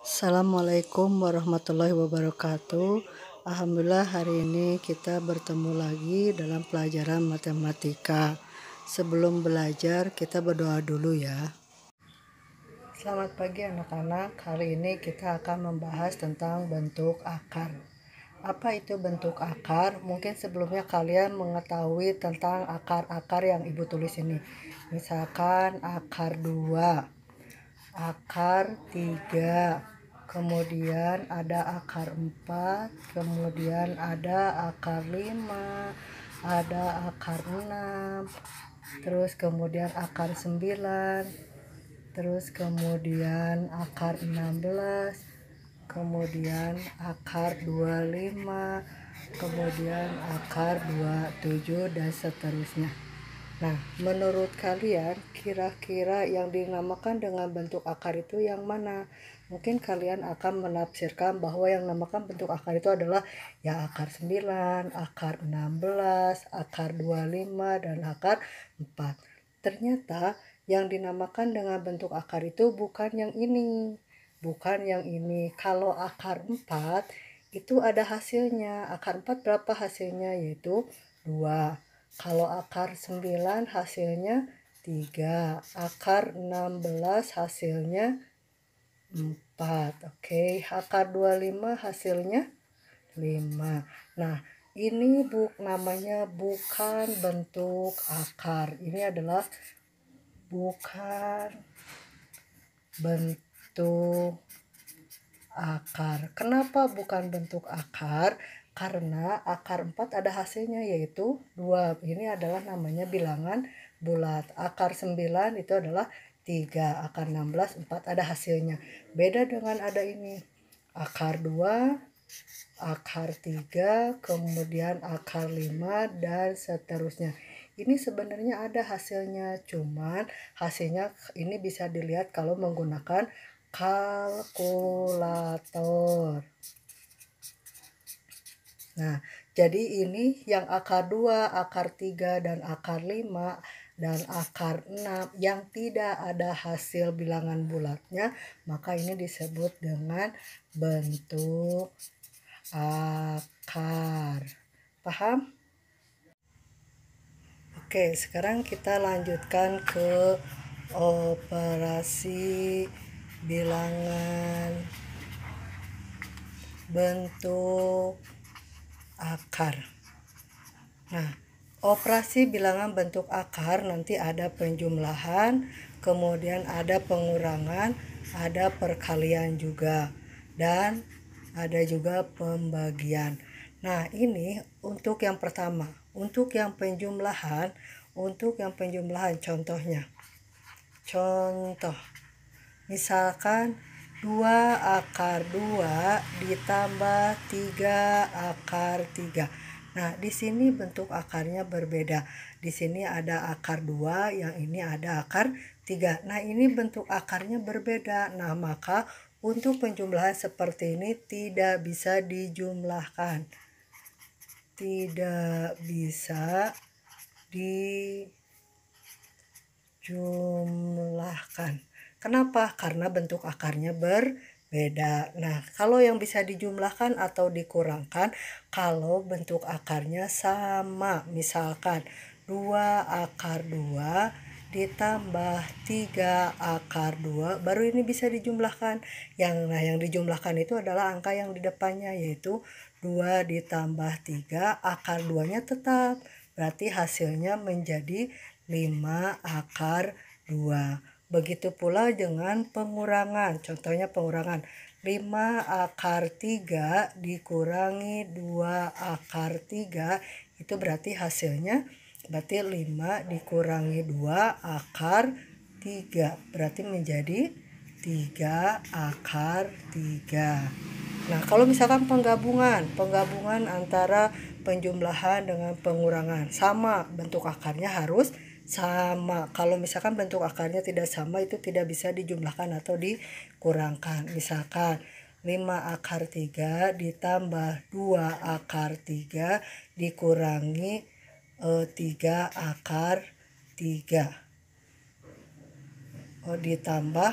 Assalamualaikum warahmatullahi wabarakatuh. Alhamdulillah hari ini kita bertemu lagi dalam pelajaran matematika. Sebelum belajar kita berdoa dulu ya. Selamat pagi anak-anak. Hari ini kita akan membahas tentang bentuk akar. Apa itu bentuk akar? Mungkin sebelumnya kalian mengetahui tentang akar-akar yang ibu tulis ini. Misalkan akar 2, akar 3, kemudian ada akar 4, kemudian ada akar 5, ada akar 6, terus kemudian akar 9, terus kemudian akar 16, kemudian akar 25, kemudian akar 27 dan seterusnya. Nah, menurut kalian kira-kira yang dinamakan dengan bentuk akar itu yang mana? Mungkin kalian akan menafsirkan bahwa yang dinamakan bentuk akar itu adalah ya akar 9, akar 16, akar 25, dan akar 4. Ternyata yang dinamakan dengan bentuk akar itu bukan yang ini. Bukan yang ini. Kalau akar 4 itu ada hasilnya. Akar 4 berapa hasilnya? Yaitu 2. Kalau akar 9 hasilnya 3, akar 16 hasilnya 4. Oke, akar 25 hasilnya 5. Nah, ini namanya bukan bentuk akar. Ini adalah bukan bentuk akar. Kenapa bukan bentuk akar? Karena akar 4 ada hasilnya yaitu 2. Ini adalah namanya bilangan bulat. Akar 9 itu adalah 3. Akar 16, 4 ada hasilnya. Beda dengan ada ini. Akar 2, akar 3, kemudian akar 5, dan seterusnya. Ini sebenarnya ada hasilnya. Cuman hasilnya ini bisa dilihat kalau menggunakan kalkulator. Nah, jadi ini yang akar 2, akar 3, dan akar 5, dan akar 6 yang tidak ada hasil bilangan bulatnya, maka ini disebut dengan bentuk akar. Paham? Oke, sekarang kita lanjutkan ke operasi bilangan bentuk akar. Nah, operasi bilangan bentuk akar nanti ada penjumlahan, kemudian ada pengurangan, ada perkalian juga, dan ada juga pembagian. Nah, ini untuk yang pertama. Untuk yang penjumlahan, contohnya. Contoh, misalkan 2 akar 2 ditambah 3 akar 3. Nah, di sini bentuk akarnya berbeda. Di sini ada akar 2, yang ini ada akar 3. Nah, ini bentuk akarnya berbeda. Nah, maka untuk penjumlahan seperti ini tidak bisa dijumlahkan. Tidak bisa dijumlahkan. Kenapa? Karena bentuk akarnya berbeda. Nah, kalau yang bisa dijumlahkan atau dikurangkan, kalau bentuk akarnya sama. Misalkan 2 akar 2 ditambah 3 akar 2, baru ini bisa dijumlahkan. Yang dijumlahkan itu adalah angka yang di depannya, yaitu 2 ditambah 3, akar 2-nya tetap. Berarti hasilnya menjadi 5 akar 2. Begitu pula dengan pengurangan. Contohnya pengurangan. 5 akar 3 dikurangi 2 akar 3. Itu berarti hasilnya 5 dikurangi 2 akar 3. Berarti menjadi 3 akar 3. Nah, kalau misalkan penggabungan antara penjumlahan dengan pengurangan. Sama, bentuk akarnya harus sama. Kalau misalkan bentuk akarnya tidak sama, itu tidak bisa dijumlahkan atau dikurangkan. Misalkan 5 akar 3 ditambah 2 akar 3 dikurangi 3 akar 3. Ditambah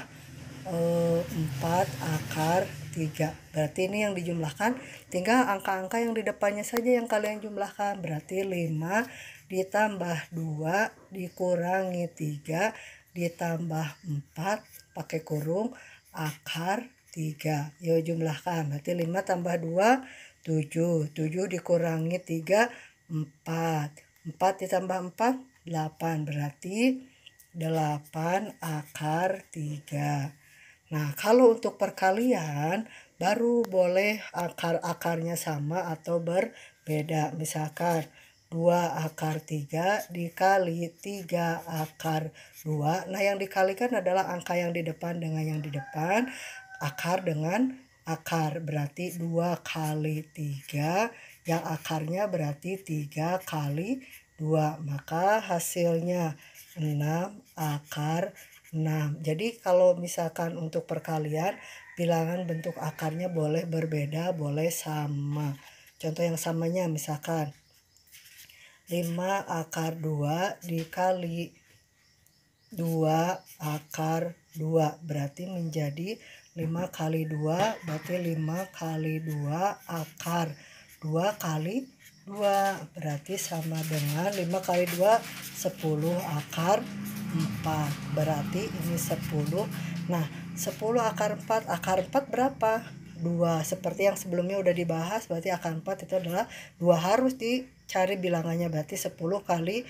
4 akar 3. Berarti ini yang dijumlahkan, tinggal angka-angka yang di depannya saja yang kalian jumlahkan. Berarti 5 ditambah 2 dikurangi 3 ditambah 4 pakai kurung akar 3. Yuk jumlahkan. Berarti 5 tambah 2 7. 7 dikurangi 3 4. 4 ditambah 4 8. Berarti 8 akar 3. Nah, kalau untuk perkalian baru boleh akar-akarnya sama atau berbeda. Misalkan 2 akar 3 dikali 3 akar 2. Nah, yang dikalikan adalah angka yang di depan dengan yang di depan. Akar dengan akar. Berarti 2 kali 3. Yang akarnya berarti 3 kali 2. Maka hasilnya 6 akar 6. Jadi kalau misalkan untuk perkalian, bilangan bentuk akarnya boleh berbeda, boleh sama. Contoh yang samanya misalkan 5 akar 2 dikali 2 akar 2. Berarti menjadi 5 kali 2, berarti 5 kali 2 akar 2 kali 2. Berarti sama dengan 5 kali 2, 10 akar 4. Berarti ini 10. Nah, 10 akar 4. Akar 4 berapa? 2. Seperti yang sebelumnya udah dibahas, berarti akar 4 itu adalah 2. Harus dicari bilangannya. Berarti 10 kali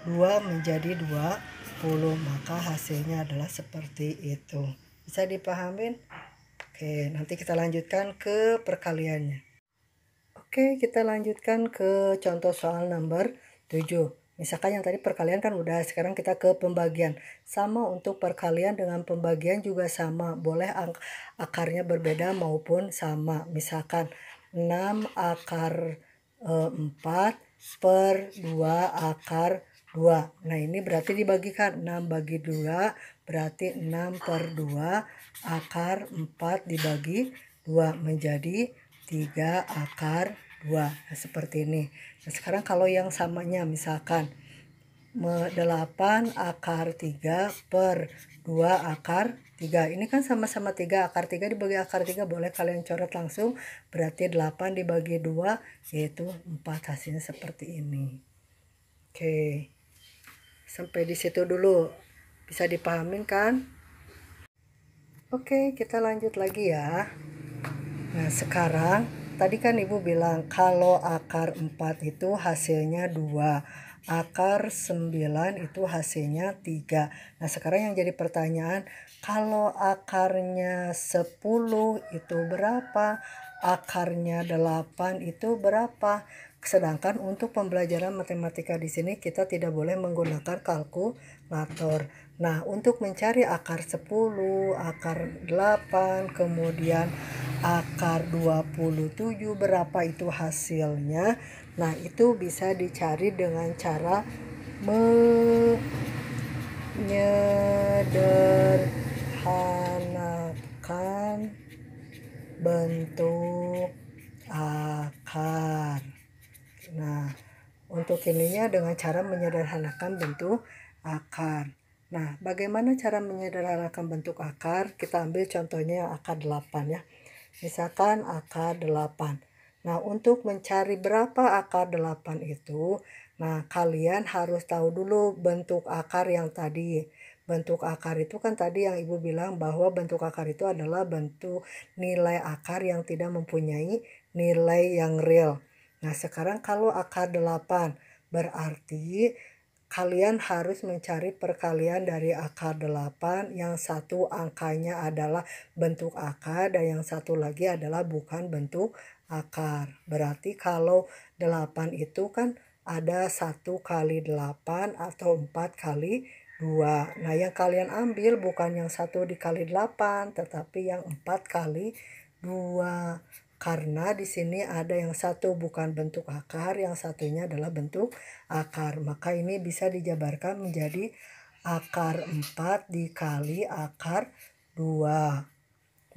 2 menjadi 20. Maka hasilnya adalah seperti itu. Bisa dipahamin? Oke, nanti kita lanjutkan ke perkaliannya. Oke, kita lanjutkan ke contoh soal nomor 7. Misalkan yang tadi perkalian kan udah, sekarang kita ke pembagian. Sama untuk perkalian dengan pembagian juga sama. Boleh akarnya berbeda maupun sama. Misalkan 6 akar 4 per 2 akar 2. Nah, ini berarti dibagikan. 6 bagi 2 berarti 6 per 2 akar 4 dibagi 2 menjadi 3 akar 2. Nah, seperti ini. Nah, sekarang kalau yang samanya misalkan 8 akar 3 per 2 akar 3. Ini kan sama-sama 3 akar 3 dibagi akar 3. Boleh kalian coret langsung. Berarti 8 dibagi 2 yaitu 4. Hasilnya seperti ini. Oke. Sampai di situ dulu. Bisa dipahamin kan? Oke, kita lanjut lagi ya. Nah, sekarang tadi kan Ibu bilang kalau akar 4 itu hasilnya 2. Akar 9 itu hasilnya 3. Nah, sekarang yang jadi pertanyaan, kalau akarnya 10 itu berapa? Akarnya 8 itu berapa? Sedangkan untuk pembelajaran matematika di sini kita tidak boleh menggunakan kalkulator. Nah, untuk mencari akar 10, akar 8, kemudian akar 27 berapa itu hasilnya. Nah, itu bisa dicari dengan cara menyederhanakan bentuk akar. Nah, untuk ininya dengan cara menyederhanakan bentuk akar. Nah, bagaimana cara menyederhanakan bentuk akar? Kita ambil contohnya yang akar 8 ya. Misalkan akar 8. Nah, untuk mencari berapa akar 8 itu, nah kalian harus tahu dulu bentuk akar yang tadi. Bentuk akar itu kan tadi yang Ibu bilang bahwa bentuk akar itu adalah bentuk nilai akar yang tidak mempunyai nilai yang real. Nah, sekarang kalau akar 8 berarti kalian harus mencari perkalian dari akar 8. Yang satu angkanya adalah bentuk akar dan yang satu lagi adalah bukan bentuk akar. Berarti kalau 8 itu kan ada 1 kali 8 atau 4 kali 2. Nah, yang kalian ambil bukan yang 1 dikali 8 tetapi yang 4 kali 2. Karena di sini ada yang satu bukan bentuk akar, yang satunya adalah bentuk akar. Maka ini bisa dijabarkan menjadi akar 4 dikali akar 2.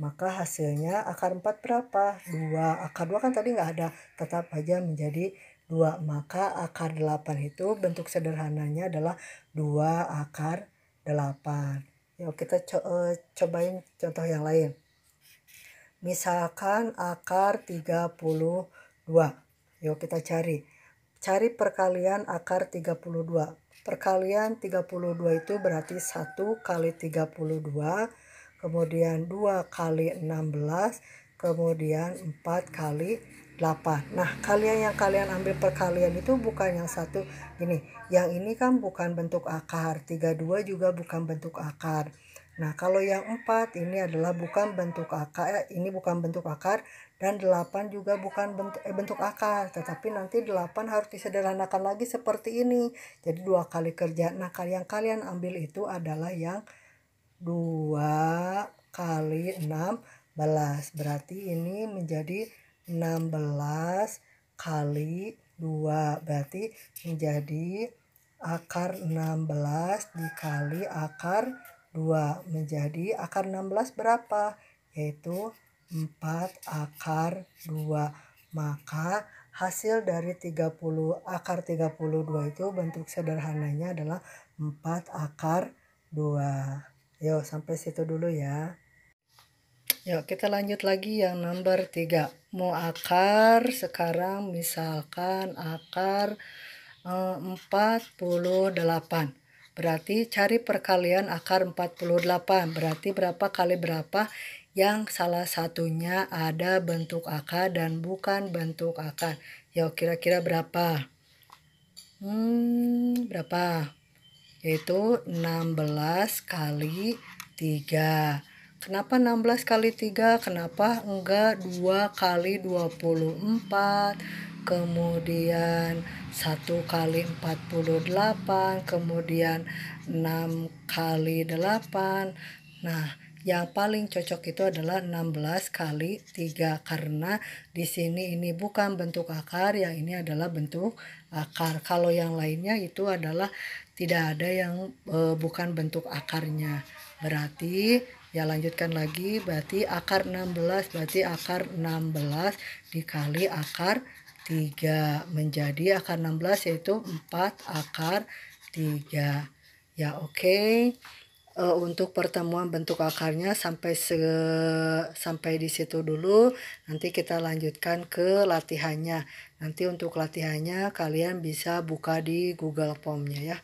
Maka hasilnya akar 4 berapa? 2. Akar 2 kan tadi nggak ada, tetap aja menjadi 2. Maka akar 8 itu bentuk sederhananya adalah 2 akar 8. Yuk kita cobain contoh yang lain. Misalkan akar 32. Yuk kita cari. Cari perkalian akar 32. Perkalian 32 itu berarti 1 kali 32, kemudian 2 kali 16, kemudian 4 kali 8. Nah, kalian yang kalian ambil perkalian itu bukan yang satu gini. Yang ini kan bukan bentuk akar, 32 juga bukan bentuk akar. Nah, kalau yang 4 ini adalah bukan bentuk akar, ini bukan bentuk akar, dan 8 juga bukan bentuk akar, tetapi nanti 8 harus disederhanakan lagi seperti ini. Jadi 2 kali kerja. Nah, yang kalian ambil itu adalah yang 2 kali 16. Berarti ini menjadi 16 kali 2. Berarti menjadi akar 16 dikali akar 2. Menjadi akar 16 berapa? Yaitu 4 akar 2. Maka hasil dari akar 32 itu bentuk sederhananya adalah 4 akar 2. Yuk sampai situ dulu ya. Yuk kita lanjut lagi yang nomor 3. Mau akar sekarang misalkan akar 48. Berarti cari perkalian akar 48. Berarti berapa kali berapa yang salah satunya ada bentuk akar dan bukan bentuk akar. Yuk kira-kira berapa? Berapa? Yaitu 16 kali 3. Kenapa 16 kali 3? Kenapa enggak 2 kali 24? Kemudian 1 kali 48, kemudian 6 kali 8. Nah, yang paling cocok itu adalah 16 kali 3 karena di sini ini bukan bentuk akar, yang ini adalah bentuk akar. Kalau yang lainnya itu adalah tidak ada yang bukan bentuk akarnya. Berarti ya lanjutkan lagi, berarti akar 16 berarti akar 16 dikali akar 3 menjadi akar 16 yaitu 4 akar 3. Ya oke. Untuk pertemuan bentuk akarnya sampai di situ dulu. Nanti kita lanjutkan ke latihannya. Nanti untuk latihannya kalian bisa buka di Google Form-nya ya.